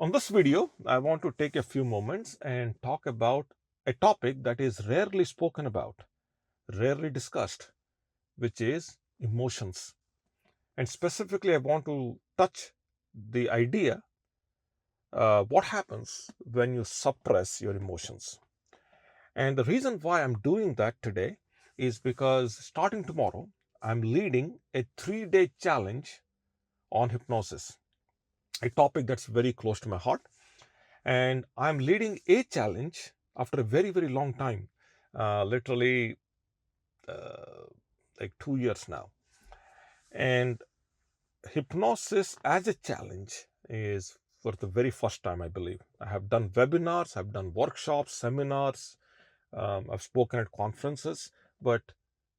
On this video, I want to take a few moments and talk about a topic that is rarely spoken about, rarely discussed, which is emotions. And specifically, I want to touch the idea what happens when you suppress your emotions. And the reason why I'm doing that today is because starting tomorrow, I'm leading a 3-day challenge on hypnosis, a topic that's very close to my heart. And I'm leading a challenge after a very, very long time, literally uh, like 2 years now. And hypnosis as a challenge is for the very first time, I believe. I have done webinars, I've done workshops, seminars, I've spoken at conferences, but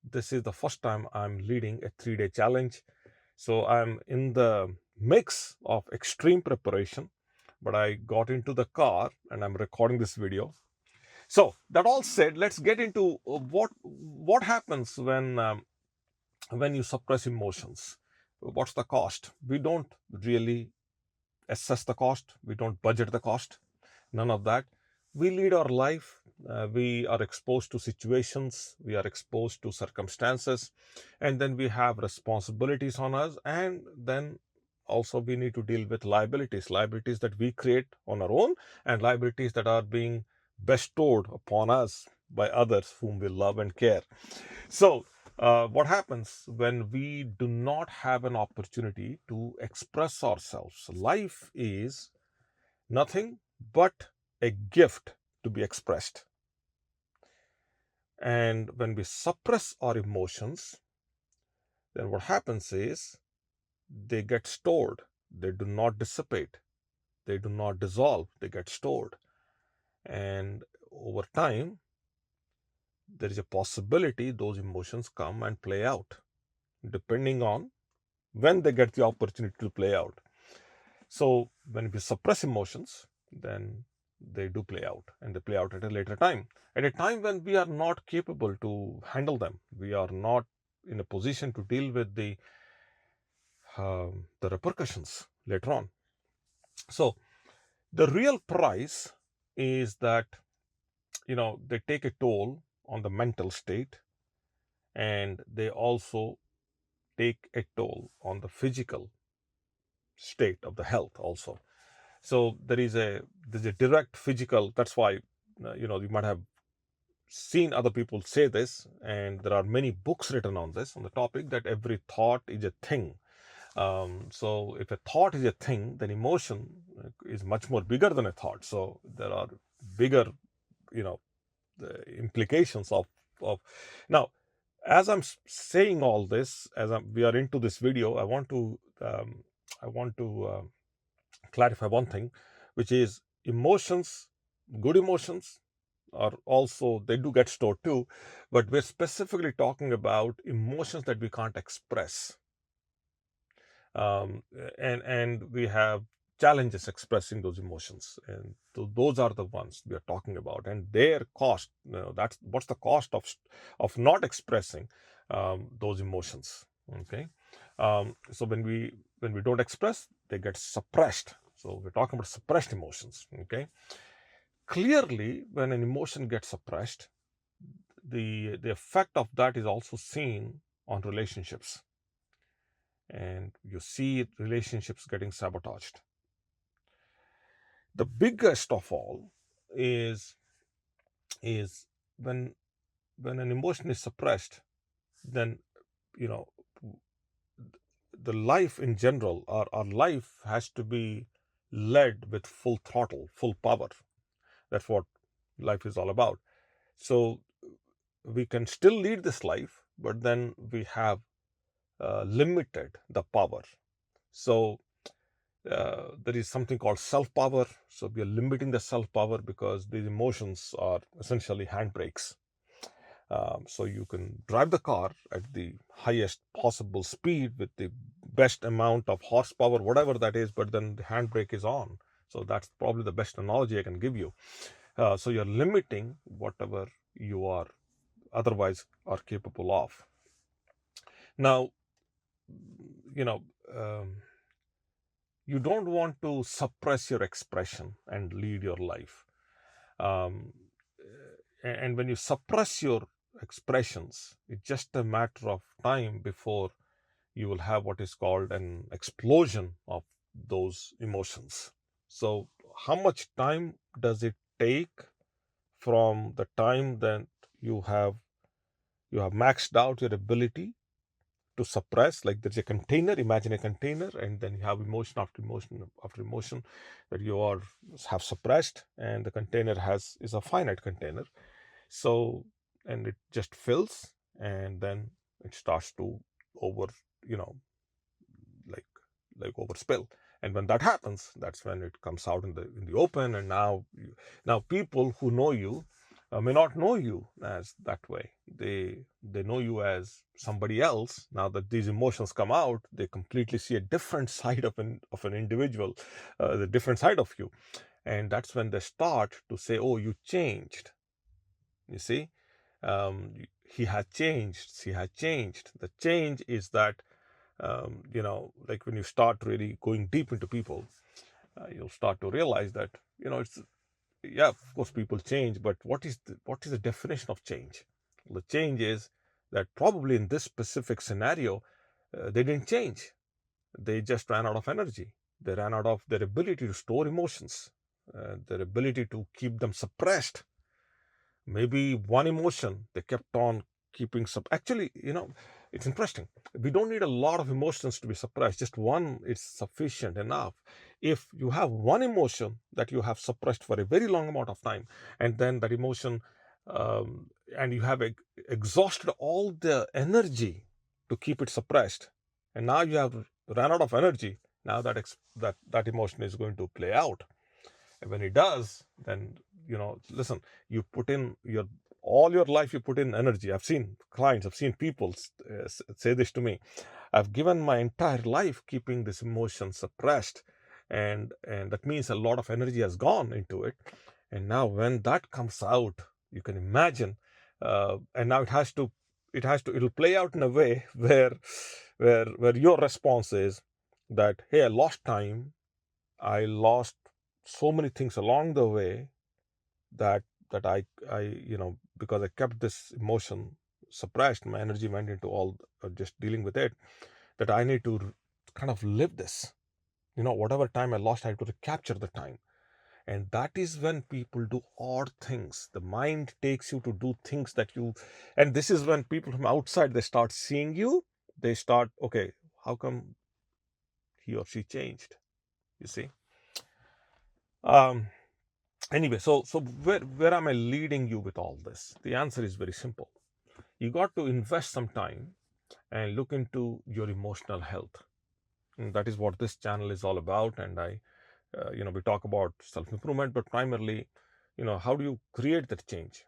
this is the first time I'm leading a 3-day challenge. So I'm in the mix of extreme preparation, but I got into the car and I'm recording this video. So that all said, let's get into what happens when you suppress emotions. What's the cost? We don't really assess the cost. We don't budget the cost. None of that. We lead our life. We are exposed to situations. We are exposed to circumstances, and then we have responsibilities on us, and then also we need to deal with liabilities that we create on our own, and liabilities that are being bestowed upon us by others whom we love and care. So what happens when we do not have an opportunity to express ourselves? Life is nothing but a gift to be expressed. And when we suppress our emotions, then what happens is they get stored. They do not dissipate. They do not dissolve. They get stored. And over time, there is a possibility those emotions come and play out, depending on when they get the opportunity to play out. So when we suppress emotions, then they do play out, and they play out at a later time, at a time when we are not capable to handle them. We are not in a position to deal with the repercussions later on. So the real price is that they take a toll on the mental state, and they also take a toll on the physical state of the health also. So there's a direct physical. That's why you might have seen other people say this, and there are many books written on this, on the topic, that every thought is a thing. So if a thought is a thing, then emotion is much more bigger than a thought. So there are bigger, the implications of now. As I'm saying all this, we are into this video, I want to clarify one thing, which is emotions, good emotions are also, they do get stored too, but we're specifically talking about emotions that we can't express. Um, and we have challenges expressing those emotions, and those are the ones we are talking about, and their cost. That's what's the cost of not expressing those emotions. Okay, so when we don't express, they get suppressed. So we're talking about suppressed emotions. Okay, clearly, when an emotion gets suppressed, the effect of that is also seen on relationships, and you see relationships getting sabotaged. The biggest of all is when an emotion is suppressed, then you know the life in general, our life has to be led with full throttle, full power. That's what life is all about. So we can still lead this life, but then we have limited the power. So there is something called self power. So we are limiting the self power because these emotions are essentially handbrakes. So you can drive the car at the highest possible speed with the best amount of horsepower, whatever that is, but then the handbrake is on. So that's probably the best analogy I can give you. So you're limiting whatever you are otherwise are capable of. Now, you know, um, you don't want to suppress your expression and lead your life. Um, and when you suppress your expressions, it's just a matter of time before you will have what is called an explosion of those emotions. So, how much time does it take from the time that you have you have maxed out your ability to suppress? Like there's a container, imagine a container, and then you have emotion after emotion after emotion that you are have suppressed, and the container has is a finite container. So, and it just fills, and then it starts to over, you know, like overspill. And when that happens, that's when it comes out in the open. And now people who know you may not know you as that way. They know you as somebody else. Now that these emotions come out, they completely see a different side of an individual, the different side of you. And that's when they start to say, oh, you changed. You see, he had changed, she had changed. The change is that, like when you start really going deep into people, you'll start to realize that, it's, yeah, of course, people change, but what is the definition of change? The change is that probably in this specific scenario, they didn't change. They just ran out of energy. They ran out of their ability to store emotions, their ability to keep them suppressed. Maybe one emotion they kept on keeping actually, it's interesting. We don't need a lot of emotions to be suppressed. Just one is sufficient enough. If you have one emotion that you have suppressed for a very long amount of time, and then that emotion, and you have exhausted all the energy to keep it suppressed, and now you have run out of energy. Now that emotion is going to play out. And when it does, then, listen, you put in all your life, you put in energy. I've seen clients, I've seen people say this to me. I've given my entire life keeping this emotion suppressed, and that means a lot of energy has gone into it. And now when that comes out, you can imagine, and now it'll play out in a way where your response is that, hey, I lost time, I lost so many things along the way, that because I kept this emotion suppressed, my energy went into all just dealing with it, that I need to kind of live this. Whatever time I lost, I have to recapture the time. And that is when people do odd things. The mind takes you to do things and this is when people from outside, they start seeing you. They start, okay, how come he or she changed? You see. Anyway, so where am I leading you with all this? The answer is very simple. You got to invest some time and look into your emotional health. And that is what this channel is all about. And we talk about self-improvement, but primarily, how do you create that change?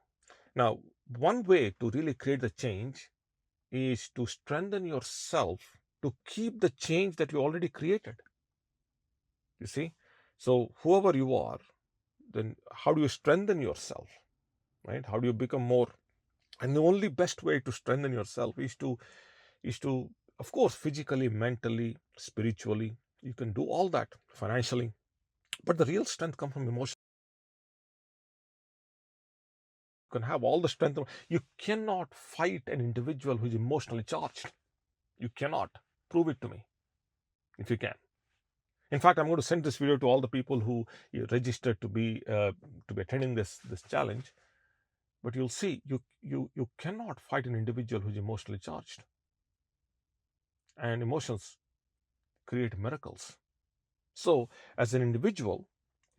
Now, one way to really create the change is to strengthen yourself to keep the change that you already created. You see? So whoever you are, then how do you strengthen yourself? Right? How do you become more? And the only best way to strengthen yourself is to, of course, physically, mentally, spiritually. You can do all that, financially, but the real strength comes from emotion. You can have all the strength. You cannot fight an individual who is emotionally charged. You cannot. Prove it to me if you can. In fact, I'm going to send this video to all the people who registered to be attending this challenge. But you'll see, you cannot fight an individual who's emotionally charged. And emotions create miracles. So, as an individual,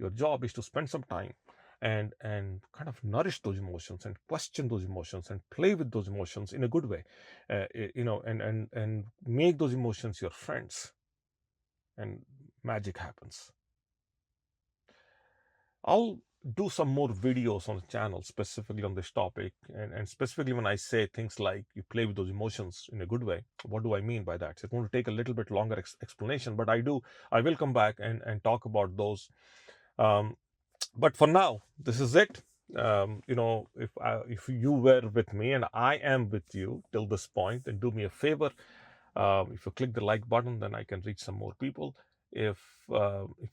your job is to spend some time and kind of nourish those emotions and question those emotions and play with those emotions in a good way, and make those emotions your friends, and magic happens. I'll do some more videos on the channel specifically on this topic, and specifically when I say things like you play with those emotions in a good way, what do I mean by that? So it's going to take a little bit longer explanation, but I will come back and talk about those. But for now, this is it. If you were with me and I am with you till this point, then do me a favor. If you click the like button, then I can reach some more people. If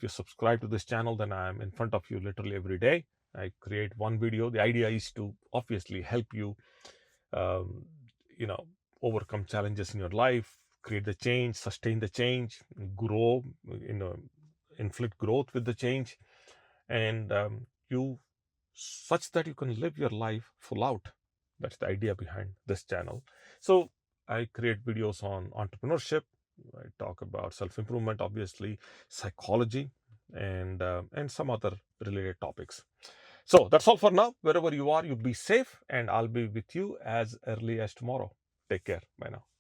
you subscribe to this channel, then I'm in front of you literally every day. I create one video. The idea is to obviously help you, um, you know, overcome challenges in your life, create the change, sustain the change, grow, inflict growth with the change, and you such that you can live your life full out. That's the idea behind this channel. So I create videos on entrepreneurship. I talk about self-improvement, obviously, psychology, and some other related topics. So that's all for now. Wherever you are, you be safe, and I'll be with you as early as tomorrow. Take care. Bye now.